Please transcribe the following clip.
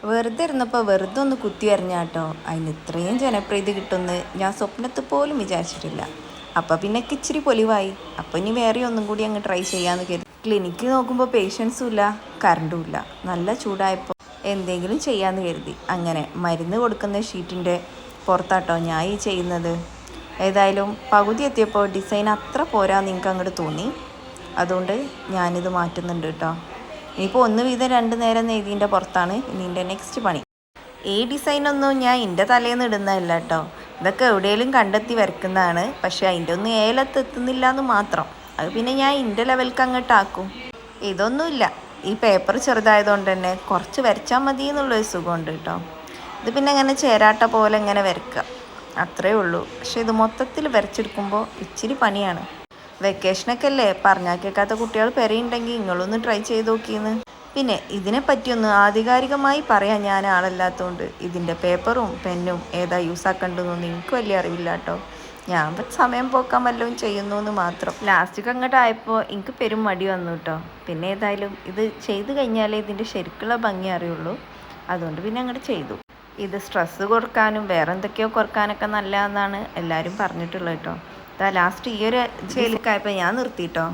വെറുതെ ഇരുന്നപ്പോൾ വെറുതെ ഒന്ന് കുത്തി എറിഞ്ഞാട്ടോ അതിന് ഇത്രയും ജനപ്രീതി കിട്ടുമെന്ന് ഞാൻ സ്വപ്നത്തിൽ പോലും വിചാരിച്ചിട്ടില്ല. അപ്പം പിന്നെ ഇച്ചിരി പൊലിവായി. അപ്പം ഇനി വേറെ ഒന്നും കൂടി അങ്ങ് ട്രൈ ചെയ്യാമെന്ന് കരുതി. ക്ലിനിക്ക് നോക്കുമ്പോൾ പേഷ്യൻസും ഇല്ല, കറണ്ടും ഇല്ല. നല്ല ചൂടായപ്പോൾ എന്തെങ്കിലും ചെയ്യാമെന്ന് കരുതി. അങ്ങനെ മരുന്ന് കൊടുക്കുന്ന ഷീറ്റിൻ്റെ പുറത്താട്ടോ ഞാൻ ഈ ചെയ്യുന്നത്. ഏതായാലും പകുതി എത്തിയപ്പോൾ ഡിസൈൻ അത്ര പോരാന്ന് നിങ്ങൾക്ക് അങ്ങോട്ട് തോന്നി. അതുകൊണ്ട് ഞാനിത് മാറ്റുന്നുണ്ട് കേട്ടോ. ഇനിയിപ്പോൾ ഒന്ന് വീതം 2 നേരം നെയ്തിൻ്റെ പുറത്താണ് ഇതിൻ്റെ നെക്സ്റ്റ് പണി. ഈ ഡിസൈനൊന്നും ഞാൻ എൻ്റെ തലേന്ന് ഇടുന്നതല്ല കേട്ടോ. ഇതൊക്കെ എവിടെയെങ്കിലും കണ്ടെത്തി വരയ്ക്കുന്നതാണ്. പക്ഷേ അതിൻ്റെ ഒന്നും ഏലത്തെത്തുന്നില്ല എന്ന് മാത്രം. അത് പിന്നെ ഞാൻ എൻ്റെ ലെവൽക്ക് അങ്ങോട്ടാക്കും. ഇതൊന്നുമില്ല, ഈ പേപ്പർ ചെറുതായതുകൊണ്ട് തന്നെ കുറച്ച് വരച്ചാൽ മതി എന്നുള്ളൊരു സുഖമുണ്ട് കേട്ടോ. ഇത് പിന്നെ ഇങ്ങനെ ചേരാട്ട പോലെ ഇങ്ങനെ വരയ്ക്കുക, അത്രയേ ഉള്ളൂ. പക്ഷേ ഇത് മൊത്തത്തിൽ വരച്ചെടുക്കുമ്പോൾ ഇച്ചിരി പണിയാണ്. വെക്കേഷനൊക്കെ അല്ലേ, പറഞ്ഞാൽ കേൾക്കാത്ത കുട്ടികൾ പെരയുണ്ടെങ്കിൽ നിങ്ങളൊന്ന് ട്രൈ ചെയ്ത് നോക്കിയെന്ന്. പിന്നെ ഇതിനെ പറ്റിയൊന്ന് ആധികാരികമായി പറയാൻ ഞാൻ ആളല്ലാത്തതുകൊണ്ട് ഇതിൻ്റെ പേപ്പറും പെന്നും ഏതാ യൂസ് ആക്കേണ്ടതെന്നൊന്നും എനിക്ക് വലിയ അറിവില്ല കേട്ടോ. ഞാൻ സമയം പോക്കാൻ വല്ലതും ചെയ്യുന്നു എന്ന് മാത്രം. ലാസ്റ്റൊക്കെ അങ്ങോട്ട് ആയപ്പോൾ എനിക്ക് പെരും മടി വന്നു കേട്ടോ. പിന്നെ ഏതായാലും ഇത് ചെയ്ത് കഴിഞ്ഞാലേ ഇതിൻ്റെ ശരിക്കുള്ള ഭംഗി അറിയുള്ളൂ. അതുകൊണ്ട് പിന്നെ അങ്ങോട്ട് ചെയ്തു. ഇത് സ്ട്രെസ്സ് കുറക്കാനും വേറെ എന്തൊക്കെയോ കുറക്കാനൊക്കെ നല്ലതെന്നാണ് എല്ലാവരും പറഞ്ഞിട്ടുള്ളത് കേട്ടോ. ലാസ്റ്റ് ഈ ഒരു ചേലിക്കായപ്പോൾ ഞാൻ നിർത്തിയിട്ടോ.